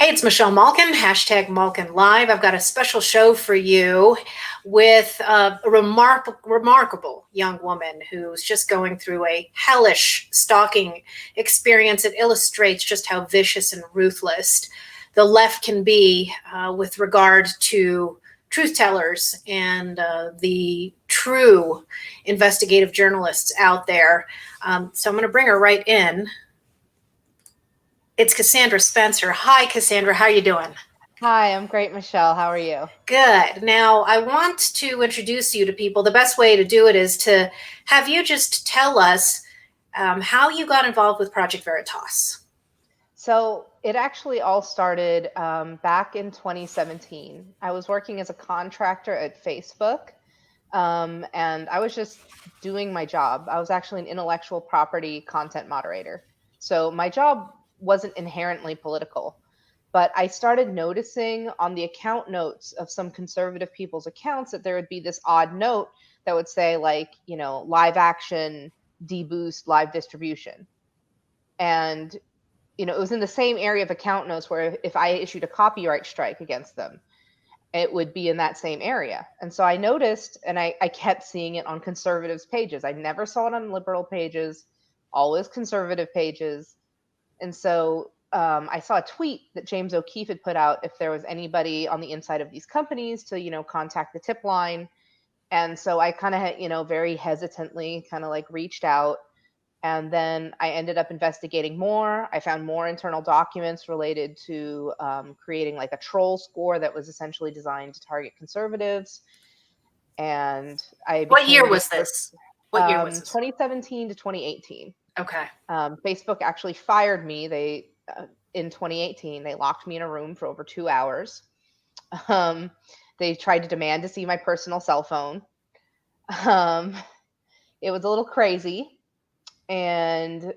Hey, it's Michelle Malkin, hashtag Malkin Live. I've got a special show for you with a remarkable young woman who's just going through a hellish stalking experience. It illustrates just how vicious and ruthless the left can be with regard to truth tellers and the true investigative journalists out there. So I'm going to bring her right in. It's Cassandra Spencer. Hi, Cassandra. How are you doing? Hi, I'm great, Michelle. How are you? Good. Now, I want to introduce you to people. The best way to do it is to have you just tell us how you got involved with Project Veritas. So it actually all started back in 2017. I was working as a contractor at Facebook, and I was just doing my job. I was actually an intellectual property content moderator. So my job wasn't inherently political, but I started noticing on the account notes of some conservative people's accounts that there would be this odd note that would say, like, you know, live action, deboost, live distribution. And, you know, it was in the same area of account notes where if I issued a copyright strike against them, it would be in that same area. And so I noticed, and I kept seeing it on conservatives' pages. I never saw it on liberal pages, always conservative pages. And so I saw a tweet that James O'Keefe had put out if there was anybody on the inside of these companies to, you know, contact the tip line. And so I kind of, you know, very hesitantly kind of like reached out. And then I ended up investigating more. I found more internal documents related to creating like a troll score that was essentially designed to target conservatives. And I What year was this? What year was this? 2017 to 2018. Okay. Facebook actually fired me. They in 2018, they locked me in a room for over 2 hours. They tried to demand to see my personal cell phone. It was a little crazy, and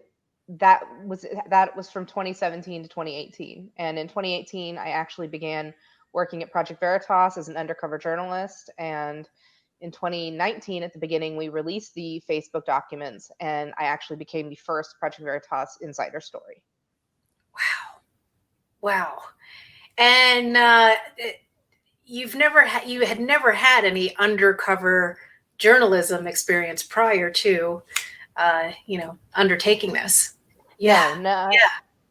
that was from 2017 to 2018. And in 2018, I actually began working at Project Veritas as an undercover journalist. And in 2019, at the beginning, we released the Facebook documents, and I actually became the first Project Veritas insider story. Wow. And you had never had any undercover journalism experience prior to, undertaking this. Yeah. No.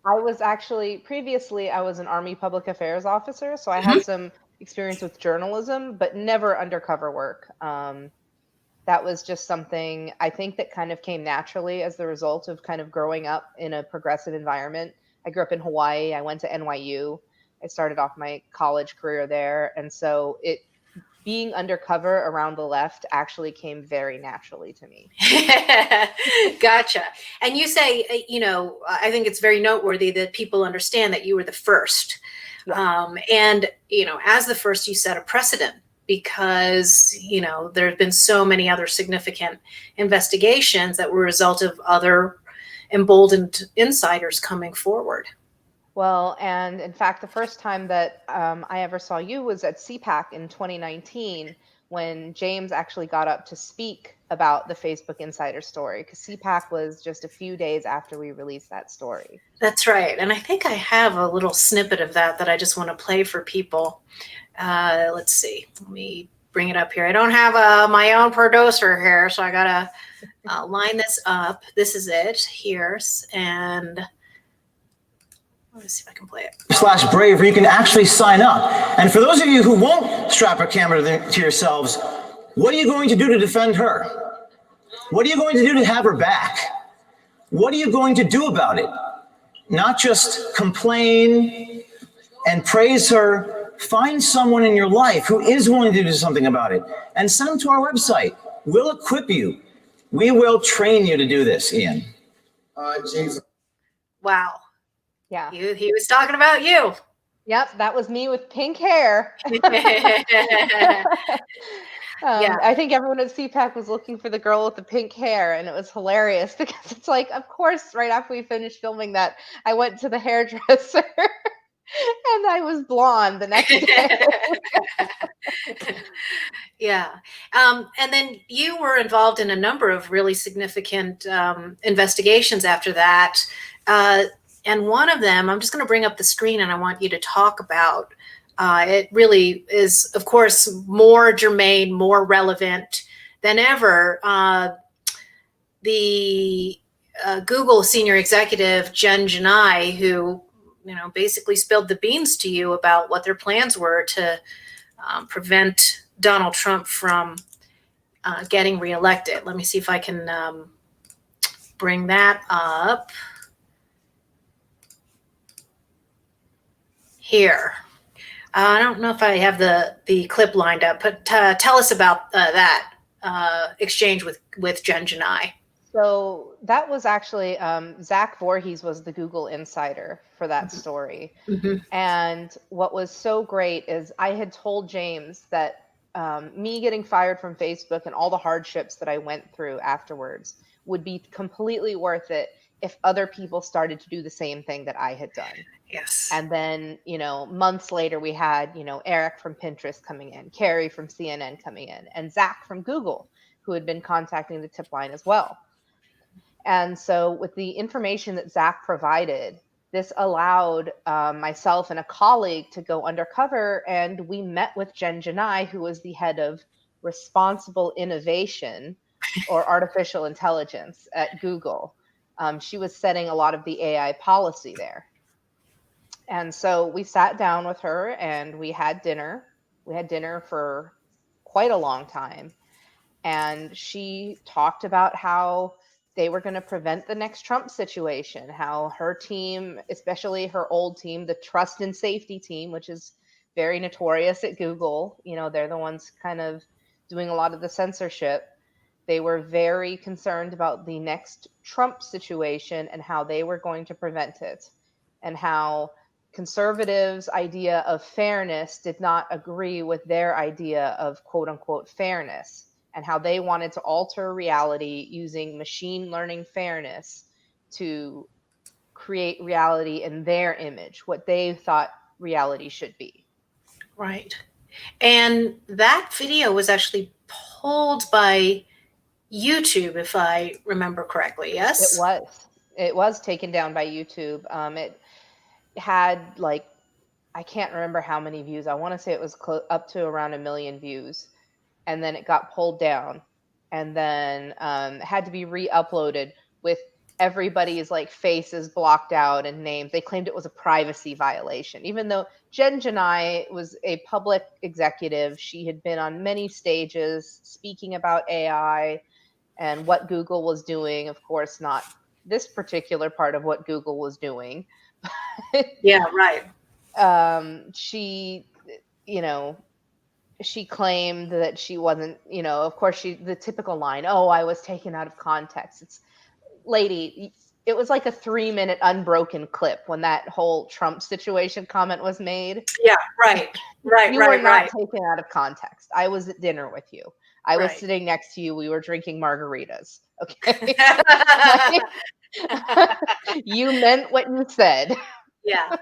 I was actually previously I was an Army public affairs officer, so I had some experience with journalism, but never undercover work. That was just something I think that kind of came naturally as the result of kind of growing up in a progressive environment. I grew up in Hawaii. I went to NYU. I started off my college career there. And so being undercover around the left actually came very naturally to me. Gotcha. And you say, I think it's very noteworthy that people understand that you were the first. Yeah. And, as the first, you set a precedent because, there have been so many other significant investigations that were a result of other emboldened insiders coming forward. Well, and in fact, the first time that I ever saw you was at CPAC in 2019 when James actually got up to speak about the Facebook insider story, because CPAC was just a few days after we released that story. That's right. And I think I have a little snippet of that I just want to play for people. Let's see. Let me bring it up here. I don't have my own producer here, so I got to line this up. This is it here. And let's see if I can play it. /Brave, where you can actually sign up. And for those of you who won't strap a camera to yourselves, what are you going to do to defend her? What are you going to do to have her back? What are you going to do about it? Not just complain and praise her. Find someone in your life who is willing to do something about it and send them to our website. We'll equip you. We will train you to do this, Ian. Jesus. Wow. Yeah. He was talking about you. Yep, that was me with pink hair. Yeah. I think everyone at CPAC was looking for the girl with the pink hair, and it was hilarious because it's like, of course, right after we finished filming that, I went to the hairdresser and I was blonde the next day. Yeah. And then you were involved in a number of really significant investigations after that. And one of them, I'm just going to bring up the screen and I want you to talk about. It really is, of course, more germane, more relevant than ever. The Google senior executive, Jen Janai, who basically spilled the beans to you about what their plans were to prevent Donald Trump from getting reelected. Let me see if I can bring that up here. I don't know if I have the clip lined up, but tell us about that exchange with Jen Janai. So that was actually Zach Voorhees was the Google insider for that story. Mm-hmm. And what was so great is I had told James that me getting fired from Facebook and all the hardships that I went through afterwards would be completely worth it if other people started to do the same thing that I had done. Yes. And then, months later, we had, Eric from Pinterest coming in, Carrie from CNN coming in, and Zach from Google, who had been contacting the tip line as well. And so with the information that Zach provided, this allowed myself and a colleague to go undercover, and we met with Jen Janai, who was the head of responsible innovation or artificial intelligence at Google. She was setting a lot of the AI policy there. And so we sat down with her and we had dinner. We had dinner for quite a long time. And she talked about how they were going to prevent the next Trump situation, how her team, especially her old team, the trust and safety team, which is very notorious at Google, they're the ones kind of doing a lot of the censorship. They were very concerned about the next Trump situation and how they were going to prevent it, and how conservatives' idea of fairness did not agree with their idea of quote unquote fairness, and how they wanted to alter reality using machine learning fairness to create reality in their image, what they thought reality should be. Right. And that video was actually pulled by YouTube, if I remember correctly. Yes? It was taken down by YouTube. It had I can't remember how many views. I want to say it was up to around 1 million views. And then it got pulled down, and then had to be re-uploaded with everybody's faces blocked out and names. They claimed it was a privacy violation, even though Jen Janai was a public executive. She had been on many stages speaking about AI and what Google was doing. Of course, not this particular part of what Google was doing. Yeah, right. She, she claimed that she wasn't, of course, the typical line, "Oh, I was taken out of context." It's, lady, it was like a 3-minute unbroken clip when that whole Trump situation comment was made. Yeah, right. You were not taken out of context. I was at dinner with you. I was sitting next to you. We were drinking margaritas. Okay. You meant what you said. Yeah.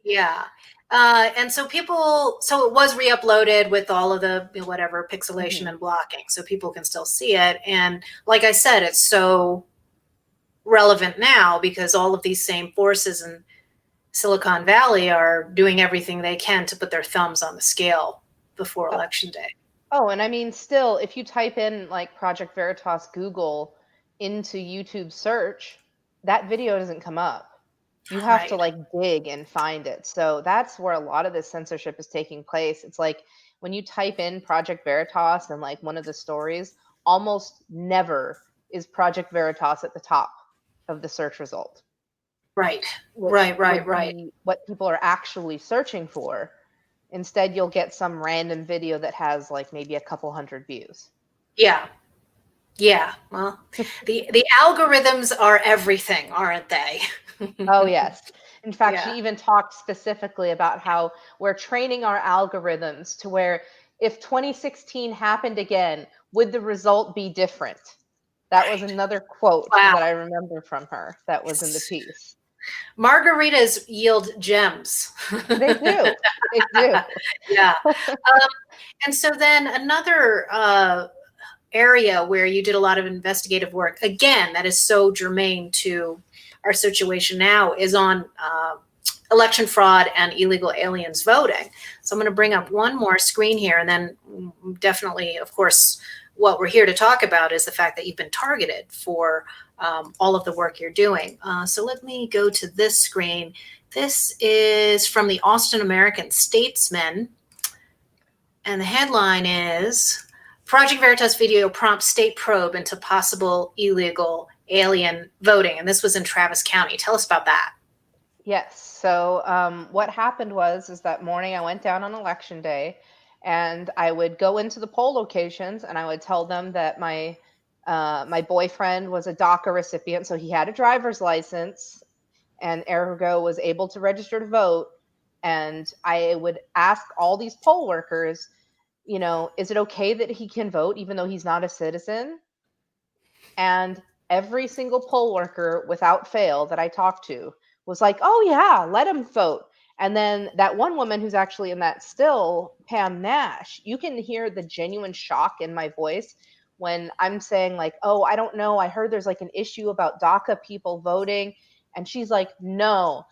Yeah. And so so it was re-uploaded with all of the whatever pixelation and blocking, so people can still see it. And like I said, it's so relevant now because all of these same forces in Silicon Valley are doing everything they can to put their thumbs on the scale before Election Day. Oh, and I mean, still, if you type in Project Veritas Google into YouTube search, that video doesn't come up. You have to dig and find it. So that's where a lot of this censorship is taking place. It's when you type in Project Veritas and one of the stories, almost never is Project Veritas at the top of the search result. Right. Right. What people are actually searching for. Instead, you'll get some random video that has maybe a couple hundred views. Yeah. Yeah. Well, the algorithms are everything, aren't they? Oh, yes. In fact, she even talked specifically about how we're training our algorithms to where if 2016 happened again, would the result be different? That was another quote that I remember from her that was in the piece. Margaritas yield gems. They do. They do. Yeah. And so then another area where you did a lot of investigative work, again, that is so germane to our situation now is on election fraud and illegal aliens voting. So I'm going to bring up one more screen here, and then definitely, of course, what we're here to talk about is the fact that you've been targeted for all of the work you're doing. So let me go to this screen. This is from the Austin American-Statesman, and the headline is Project Veritas video prompts state probe into possible illegal alien voting. And this was in Travis County. Tell us about that. Yes. So what happened is that morning I went down on election day, and I would go into the poll locations and I would tell them that my boyfriend was a DACA recipient, so he had a driver's license and ergo was able to register to vote. And I would ask all these poll workers, you know, is it okay that he can vote even though he's not a citizen? And every single poll worker without fail that I talked to was like, oh yeah, let him vote. And then that one woman who's actually in that still, Pam Nash, you can hear the genuine shock in my voice when I'm saying like, oh, I don't know, I heard there's like an issue about DACA people voting. And she's like, no,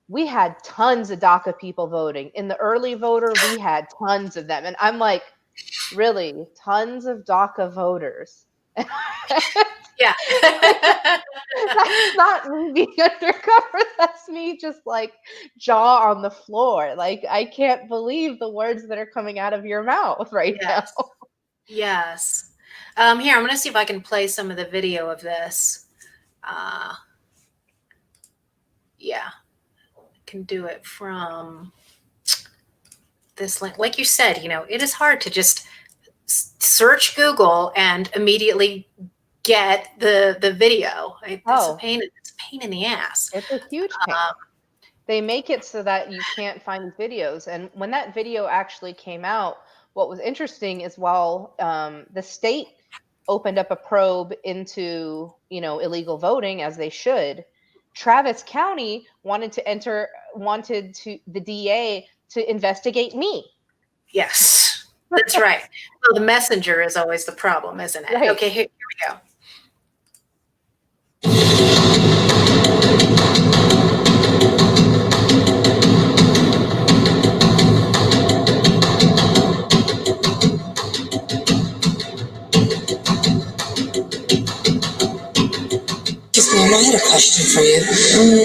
we had tons of DACA people voting. In the early voter, we had tons of them. And I'm like, really? Tons of DACA voters? Yeah. That's not me being undercover. That's me just like jaw on the floor. Like, I can't believe the words that are coming out of your mouth right now. Yes. Here, I'm going to see if I can play some of the video of this. Yeah, I can do it from this link. Like you said, you know, it is hard to just search Google and immediately get the video. It's a pain in the ass. It's a huge pain. They make it so that you can't find videos. And when that video actually came out, what was interesting is while the state opened up a probe into, you know, illegal voting, as they should, Travis County wanted the DA to investigate me. Yes, that's right. Well, the messenger is always the problem, isn't it? Right. Okay, here we go. Ma'am, I had a question for you.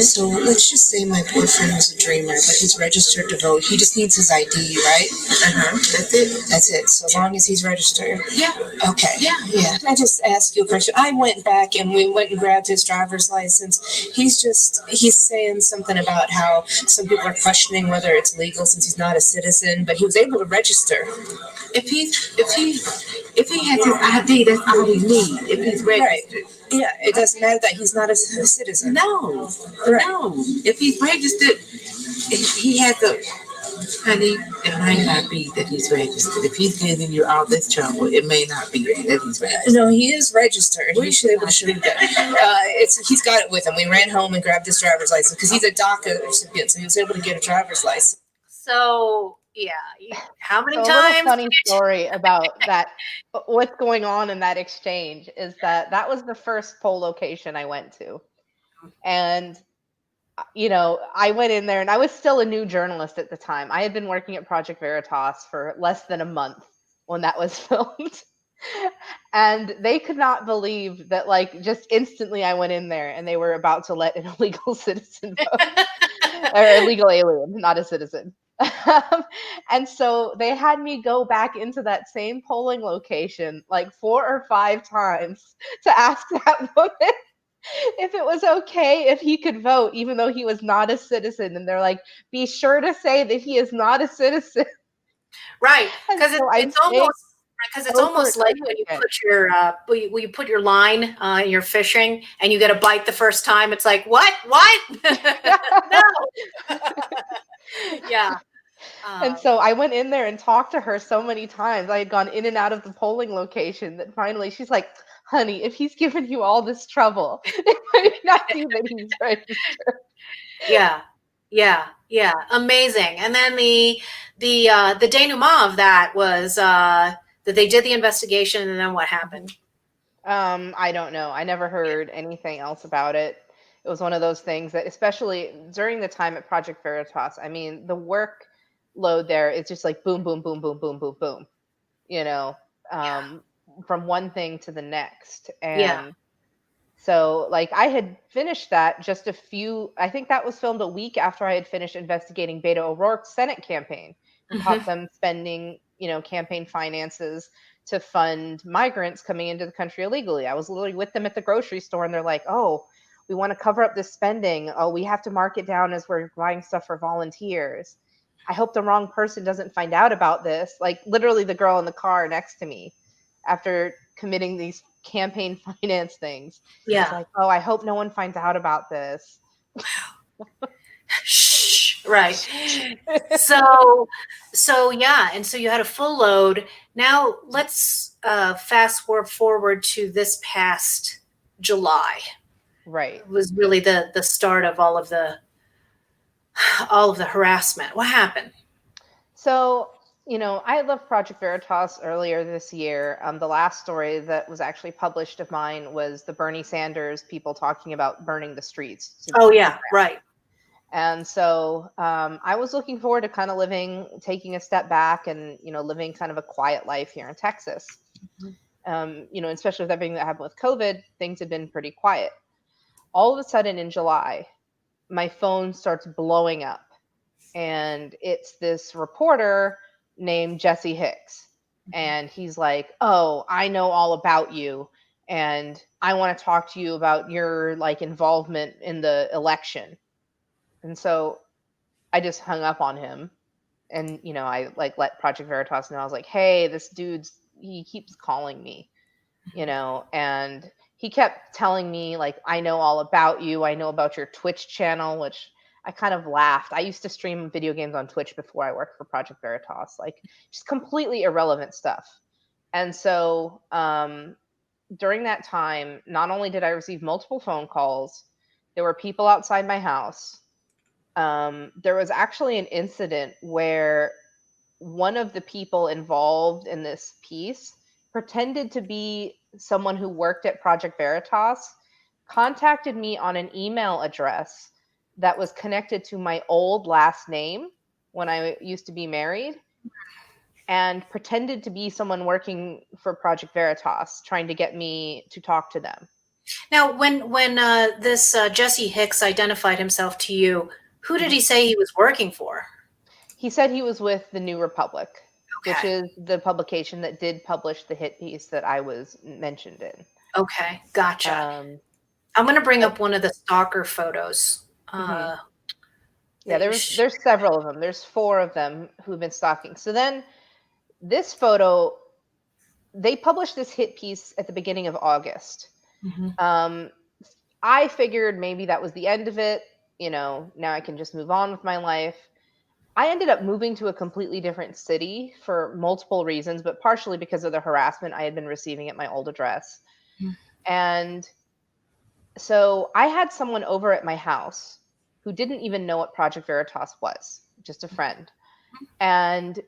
So let's just say my boyfriend was a dreamer, but he's registered to vote. He just needs his ID, right? That's it. That's it. So long as he's registered. Yeah. Okay. Yeah. Can I just ask you a question? I went back and we went and grabbed his driver's license. He's saying something about how some people are questioning whether it's legal since he's not a citizen, but he was able to register. If he has his ID, that's all we need. If he's registered. Right. Yeah, it doesn't matter that he's not a citizen. No, right. No. If he's registered, he has a, honey, it might not be that he's registered. If he's giving you all this trouble, it may not be that he's registered. No, he is registered. We should be able to show you that. He's got it with him. We ran home and grabbed his driver's license because he's a DACA recipient, so he was able to get a driver's license. So, yeah, how many times? A funny story about that. What's going on in that exchange is that was the first poll location I went to. And, you know, I went in there and I was still a new journalist at the time. I had been working at Project Veritas for less than a month when that was filmed. And they could not believe that, like, just instantly I went in there and they were about to let an illegal citizen vote. Or illegal alien, not a citizen. And so they had me go back into that same polling location like 4 or 5 times to ask that woman if it was okay if he could vote, even though he was not a citizen. And they're like, be sure to say that he is not a citizen. Right, because it's almost like when you put your line, you're fishing, and you get a bite the first time. It's like, what? No. Yeah. And so I went in there and talked to her so many times. I had gone in and out of the polling location that finally she's like, honey, if he's giving you all this trouble, it might not be that he's registered. Yeah. Amazing. And then the denouement of that was that they did the investigation, and then what happened? I don't know. I never heard anything else about it. It was one of those things that, especially during the time at Project Veritas, I mean, the workload there is just like boom, boom, boom, boom, boom, boom, boom, you know, from one thing to the next. Yeah. And so, like, I had finished that I think that was filmed a week after I had finished investigating Beto O'Rourke's Senate campaign and caught them spending, campaign finances to fund migrants coming into the country illegally. I was literally with them at the grocery store, and they're like, oh, we want to cover up this spending. Oh, we have to mark it down as we're buying stuff for volunteers. I hope the wrong person doesn't find out about this. Like, literally the girl in the car next to me after committing these campaign finance things. Yeah. It's like, oh, I hope no one finds out about this. Shh. Right. So yeah, and so you had a full load. Now let's fast forward to this past July. Right. It was really the start of all of the harassment. What happened? So, I left Project Veritas earlier this year. The last story that was actually published of mine was the Bernie Sanders people talking about burning the streets. Oh, yeah, right. And so I was looking forward to kind of taking a step back and, living kind of a quiet life here in Texas. Especially with everything that happened with COVID, things had been pretty quiet. All of a sudden in July, my phone starts blowing up. And it's this reporter named Jesse Hicks. And he's like, oh, I know all about you. And I want to talk to you about your involvement in the election. And so I just hung up on him. And, I let Project Veritas know. I was like, hey, this he keeps calling me, and he kept telling me I know all about you. I know about your Twitch channel, which I kind of laughed. I used to stream video games on Twitch before I worked for Project Veritas, just completely irrelevant stuff. And so during that time, not only did I receive multiple phone calls, there were people outside my house. There was actually an incident where one of the people involved in this piece pretended to be someone who worked at Project Veritas, contacted me on an email address that was connected to my old last name when I used to be married, and pretended to be someone working for Project Veritas, trying to get me to talk to them. Now, when this Jesse Hicks identified himself to you, who did he say he was working for? He said he was with the New Republic, Okay. which is the publication that did publish the hit piece that I was mentioned in. Okay, gotcha. I'm going to bring up one of the stalker photos. Yeah, there's several of them. There's 4 of them who've been stalking. So then this photo, they published this hit piece at the beginning of August. I figured maybe that was the end of it. Now I can just move on with my life. I ended up moving to a completely different city for multiple reasons, but partially because of the harassment I had been receiving at my old address. And so I had someone over at my house who didn't even know what Project Veritas was, just a friend. And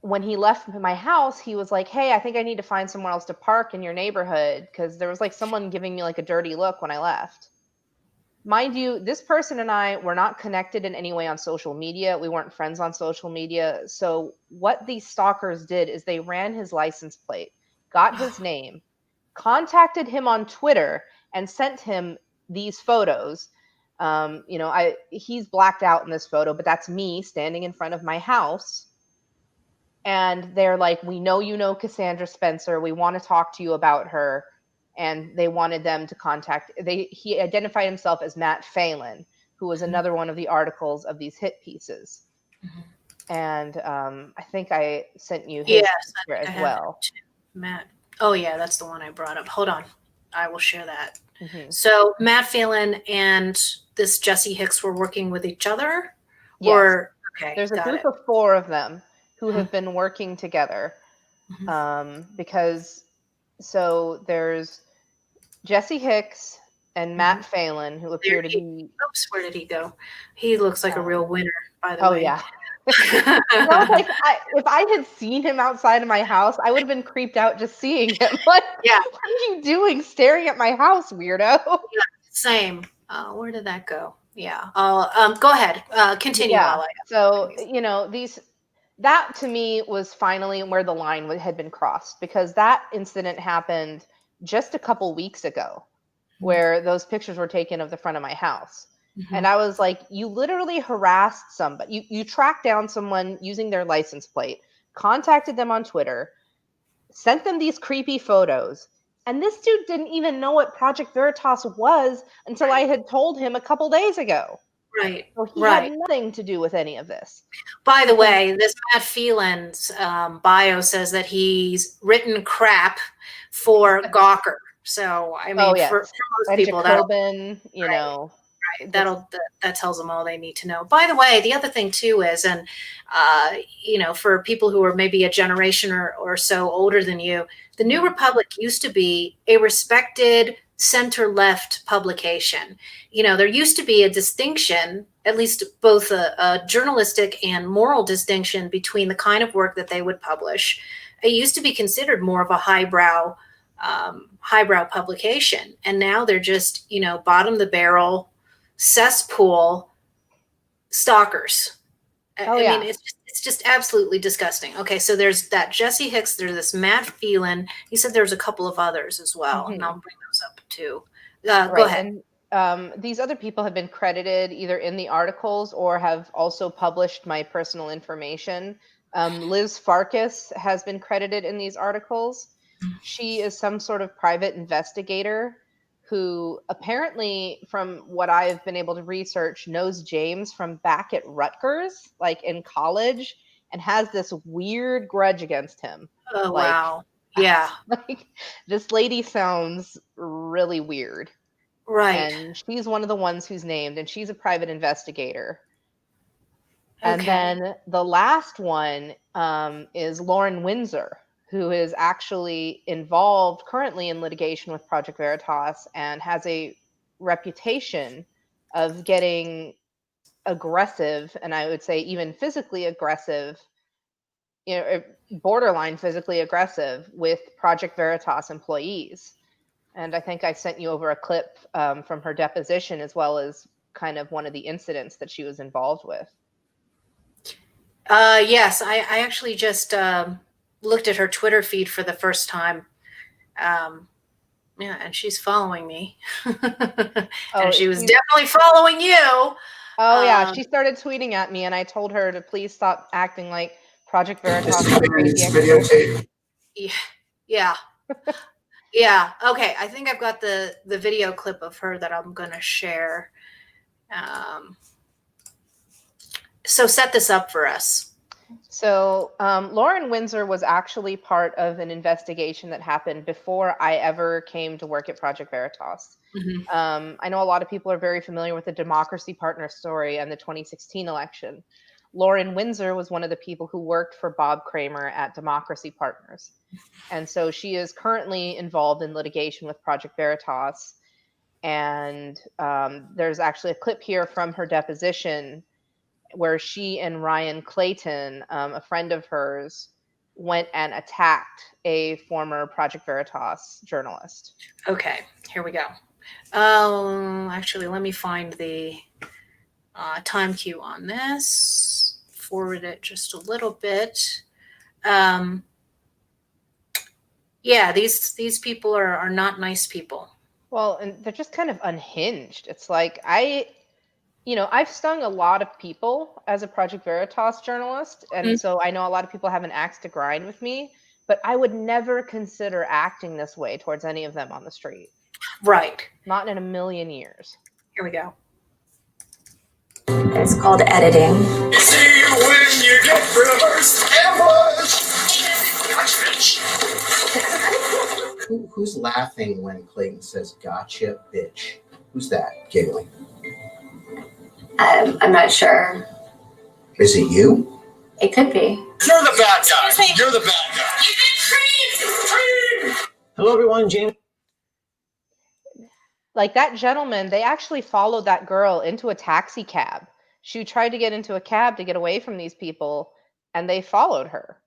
when he left my house, he was like, hey, I think I need to find somewhere else to park in your neighborhood, because there was someone giving me a dirty look when I left. Mind you, this person and I were not connected in any way on social media. We weren't friends on social media. So what these stalkers did is they ran his license plate, got his name, contacted him on Twitter, and sent him these photos. He's blacked out in this photo, but that's me standing in front of my house. And they're like, we know you know Cassandra Spencer. We want to talk to you about her. And they wanted them to he identified himself as Matt Phelan, who was another one of the articles of these hit pieces. And I think I sent you his picture as well. Matt. Oh, yeah, that's the one I brought up. Hold on. I will share that. So Matt Phelan and this Jesse Hicks were working with each other? Yes. Okay, there's a group of 4 of them who have been working together. Because so there's Jesse Hicks and Matt Phelan, who appear to be... Oops, where did he go? He looks like a real winner, by the way. Oh, yeah. I was like, if I had seen him outside of my house, I would have been creeped out just seeing him. Yeah. What are you doing staring at my house, weirdo? Yeah, same. Where did that go? Yeah. Go ahead. Continue Yeah. while I. So, that to me was finally where the line had been crossed, because that incident happened just a couple weeks ago, where those pictures were taken of the front of my house. Mhm. And I was like, you literally harassed somebody. You tracked down someone using their license plate, contacted them on Twitter, sent them these creepy photos. And this dude didn't even know what Project Veritas was until I had told him a couple days ago. Right. So he Right. had nothing to do with any of this. By the way, this Matt Phelan's bio says that he's written crap for Gawker. So I mean, yes. for most And people, Jacobin, that tells them all they need to know. By the way, the other thing too is, and for people who are maybe a generation or so older than you, the New Republic used to be a respected center-left publication. There used to be a distinction, at least both a journalistic and moral distinction, between the kind of work that they would publish. It used to be considered more of a highbrow publication, and now they're just bottom of the barrel cesspool stalkers. I mean, it's just absolutely disgusting. Okay, so there's that Jesse Hicks, there's this Matt Phelan. He said there's a couple of others as well, and I'll bring those up too. Go ahead. And these other people have been credited either in the articles or have also published my personal information. Liz Farkas has been credited in these articles. She is some sort of private investigator who apparently, from what I've been able to research, knows James from back at Rutgers, like in college, and has this weird grudge against him. Oh, wow. Yeah. Like, this lady sounds really weird. Right. And she's one of the ones who's named, and she's a private investigator. Okay. And then the last one is Lauren Windsor, who is actually involved currently in litigation with Project Veritas and has a reputation of getting aggressive, and I would say even physically aggressive, borderline physically aggressive with Project Veritas employees. And I think I sent you over a clip from her deposition, as well as kind of one of the incidents that she was involved with. Yes, I actually just looked at her Twitter feed for the first time. Yeah, and she's following me. And she was definitely following you. Oh, yeah. She started tweeting at me, and I told her to please stop acting like Project Veritas. Yeah. Yeah. Okay. I think I've got the video clip of her that I'm going to share. So set this up for us. So Lauren Windsor was actually part of an investigation that happened before I ever came to work at Project Veritas. Mm-hmm. I know a lot of people are very familiar with the Democracy Partner story and the 2016 election. Lauren Windsor was one of the people who worked for Bob Kramer at Democracy Partners. And so she is currently involved in litigation with Project Veritas. And there's actually a clip here from her deposition where she and Ryan Clayton, a friend of hers, went and attacked a former Project Veritas journalist. Okay, here we go. Actually, let me find the time cue on this. Forward it just a little bit. Yeah, these people are not nice people. Well, and they're just kind of unhinged. It's like I've stung a lot of people as a Project Veritas journalist, and so I know a lot of people have an axe to grind with me, but I would never consider acting this way towards any of them on the street. Right. Not in a million years. Here we go. It's called editing. You see when you get reversed ambush. Who's laughing when Clayton says, "Gotcha, bitch"? Who's that giggling? I'm not sure. Is it you? It could be. You're the bad guy. You're the bad guy. Hello, everyone. James. Like that gentleman, they actually followed that girl into a taxi cab. She tried to get into a cab to get away from these people, and they followed her.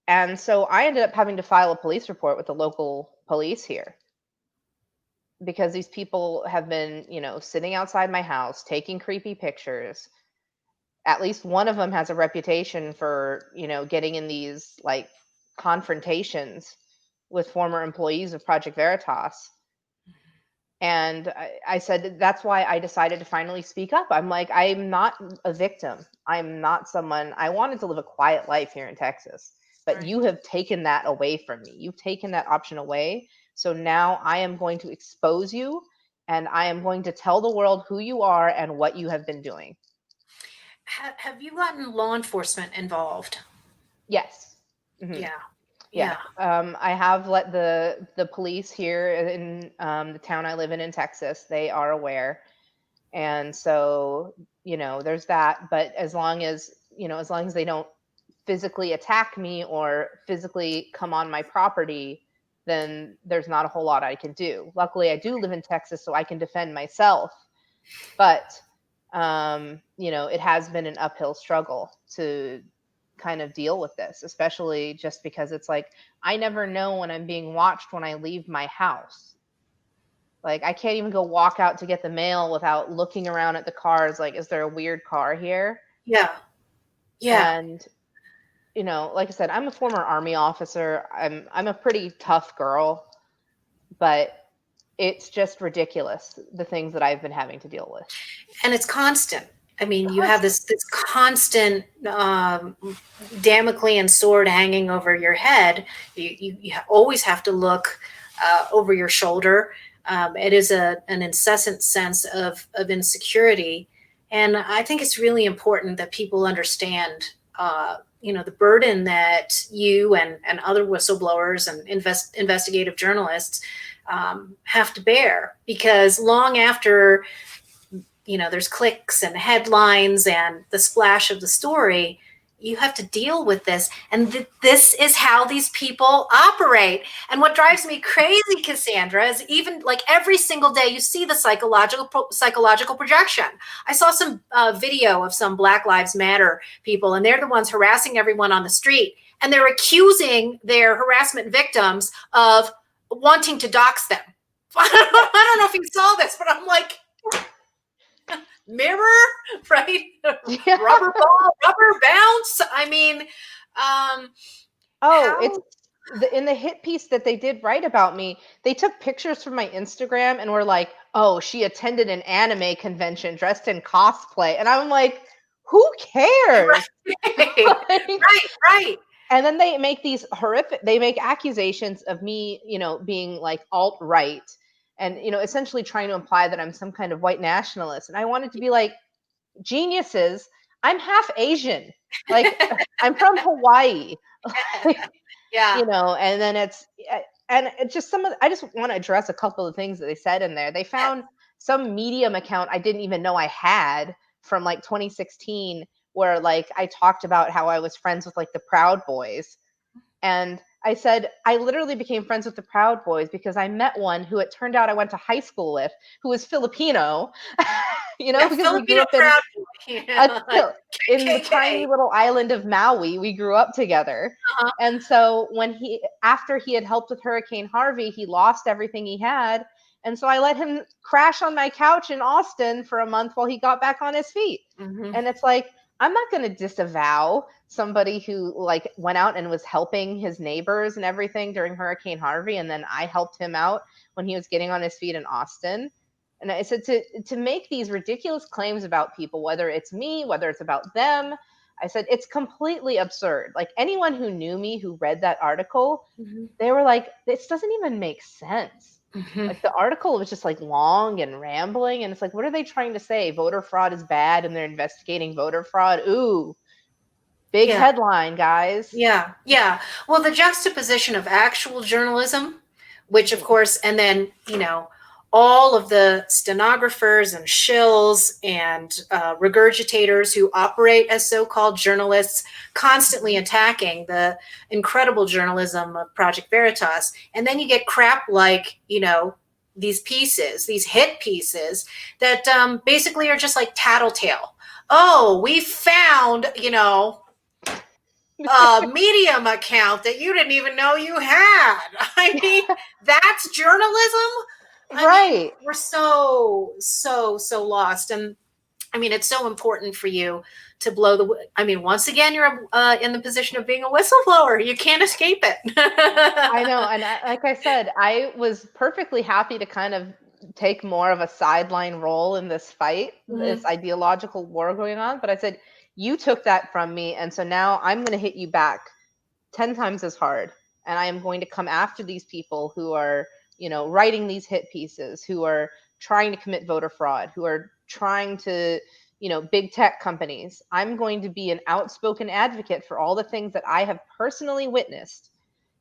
And so I ended up having to file a police report with the local police here. because these people have been, sitting outside my house, taking creepy pictures. At least one of them has a reputation for, getting in these like confrontations with former employees of Project Veritas. And I said, that's why I decided to finally speak up. I'm like, I'm not a victim. I'm not someone, I wanted to live a quiet life here in Texas, but Right. you have taken that away from me. You've taken that option away. So now I am going to expose you, and I am going to tell the world who you are and what you have been doing. Have you gotten law enforcement involved? Yes. Mm-hmm. Yeah. I have let the police here in the town I live in Texas, they are aware. And so, there's that. But as long as they don't physically attack me or physically come on my property, then there's not a whole lot I can do. Luckily, I do live in Texas, so I can defend myself. But, it has been an uphill struggle to kind of deal with this, especially just because it's like, I never know when I'm being watched when I leave my house. Like, I can't even go walk out to get the mail without looking around at the cars. Like, is there a weird car here? Yeah. And, like I said, I'm a former Army officer. I'm a pretty tough girl, but it's just ridiculous, the things that I've been having to deal with. And it's constant. I mean, you have this constant Damoclean sword hanging over your head. You always have to look over your shoulder. It is an incessant sense of insecurity. And I think it's really important that people understand, the burden that you and other whistleblowers and investigative journalists have to bear, because long after there's clicks and headlines and the splash of the story, you have to deal with this. And this is how these people operate. And what drives me crazy, Cassandra, is even like every single day you see the psychological projection. I saw some video of some Black Lives Matter people, and they're the ones harassing everyone on the street. And they're accusing their harassment victims of wanting to dox them. I don't know if you saw this, but I'm like, mirror, right? Yeah. Rubber ball, rubber bounce. I mean, it's in the hit piece that they did write about me. They took pictures from my Instagram and were like, "Oh, she attended an anime convention dressed in cosplay," and I'm like, "Who cares?" Right. And then they make they make accusations of me, being like alt-right, and essentially trying to imply that I'm some kind of white nationalist. And I wanted to be like, geniuses, I'm half Asian. Like, I'm from Hawaii. Yeah. And then it's just I just want to address a couple of things that they said in there. They found some Medium account I didn't even know I had from like 2016, where like I talked about how I was friends with like the Proud Boys. And I said, I literally became friends with the Proud Boys because I met one who it turned out I went to high school with, who was Filipino, because we grew up in the tiny little island of Maui. We grew up together. Uh-huh. And so after he had helped with Hurricane Harvey, he lost everything he had. And so I let him crash on my couch in Austin for a month while he got back on his feet. Mm-hmm. And it's like, I'm not going to disavow somebody who like went out and was helping his neighbors and everything during Hurricane Harvey. And then I helped him out when he was getting on his feet in Austin. And I said, to make these ridiculous claims about people, whether it's me, whether it's about them, I said, it's completely absurd. Like, anyone who knew me, who read that article, Mm-hmm. they were like, this doesn't even make sense. Mm-hmm. Like, the article was just like long and rambling. And it's like, what are they trying to say? Voter fraud is bad and they're investigating voter fraud. Ooh, big headline, guys. Yeah. Well, the juxtaposition of actual journalism, which of course, and then, all of the stenographers and shills and regurgitators who operate as so-called journalists, constantly attacking the incredible journalism of Project Veritas. And then you get crap like, these pieces, these hit pieces that basically are just like tattletale. Oh, we found, a Medium account that you didn't even know you had. I mean, that's journalism. Right. We're so lost. And I mean, it's so important for you to blow once again, you're in the position of being a whistleblower. You can't escape it. I know. And like I said, I was perfectly happy to kind of take more of a sideline role in this fight, this ideological war going on. But I said, you took that from me. And so now I'm going to hit you back 10 times as hard. And I am going to come after these people who are, writing these hit pieces, who are trying to commit voter fraud, who are trying to, big tech companies. I'm going to be an outspoken advocate for all the things that I have personally witnessed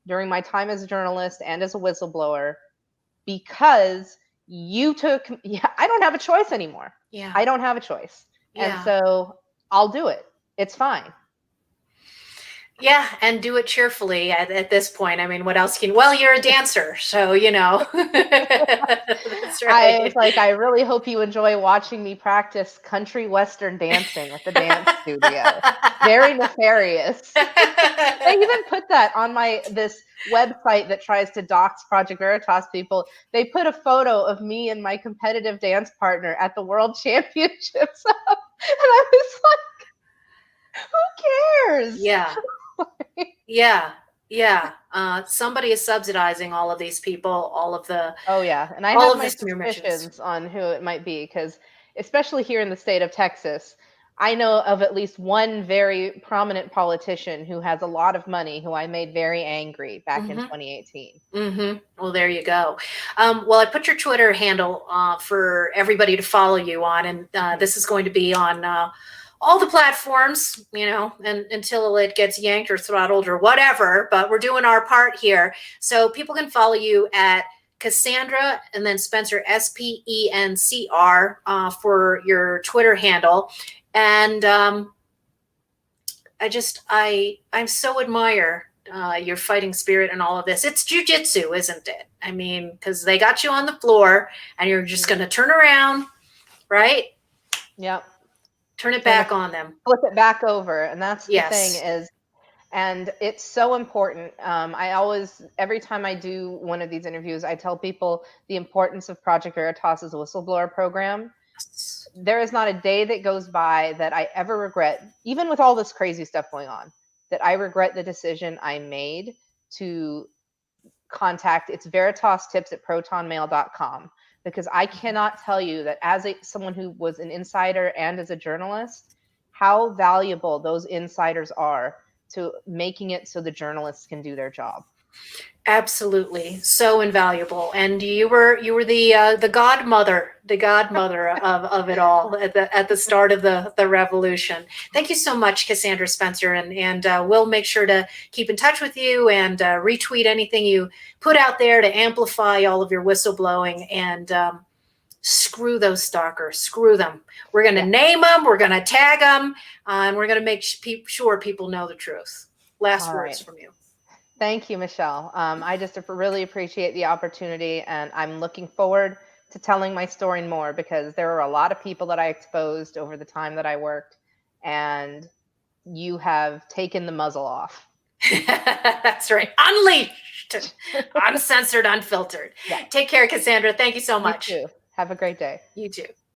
during my time as a journalist and as a whistleblower, because I don't have a choice anymore. Yeah. I don't have a choice. Yeah. And so I'll do it. It's fine. Yeah, and do it cheerfully at this point. I mean, what else you're a dancer, so, That's right. I was like, I really hope you enjoy watching me practice country western dancing at the dance studio. Very nefarious. They even put that on this website that tries to dox Project Veritas people. They put a photo of me and my competitive dance partner at the World Championships. And I was like, who cares? Yeah. Somebody is subsidizing all of these people, all of the. Oh yeah, and I all have of my the smear missions. suspicions on who it might be, because especially here in the state of Texas, I know of at least one very prominent politician who has a lot of money, who I made very angry back in 2018. Well, there you go. Well, I put your Twitter handle for everybody to follow you on, and this is going to be on all the platforms, and until it gets yanked or throttled or whatever, but we're doing our part here. So people can follow you at Cassandra and then Spencer, SPENCR, for your Twitter handle. And I so admire your fighting spirit and all of this. It's jujitsu, isn't it? I mean, because they got you on the floor and you're just going to turn around, right? Yep. Turn it back on them. Flip it back over. And that's the Yes. thing is, and it's so important. I always, every time I do one of these interviews, I tell people the importance of Project Veritas' whistleblower program. There is not a day that goes by that I ever regret, even with all this crazy stuff going on, that I regret the decision I made to contact. It's veritastips@protonmail.com, because I cannot tell you that as someone who was an insider and as a journalist, how valuable those insiders are to making it so the journalists can do their job. Absolutely, so invaluable. And you were the godmother of it all at the start of the revolution. Thank you so much, Cassandra Spencer, and we'll make sure to keep in touch with you and retweet anything you put out there to amplify all of your whistleblowing. And screw those stalkers, screw them. We're going to name them, we're going to tag them, and we're going to make sure people know the truth. Last words from you. Thank you, Michelle. I just really appreciate the opportunity, and I'm looking forward to telling my story more, because there are a lot of people that I exposed over the time that I worked, and you have taken the muzzle off. That's right. Unleashed, uncensored, unfiltered. Yeah. Take care, Cassandra. Thank you so much. You too. Have a great day. You too.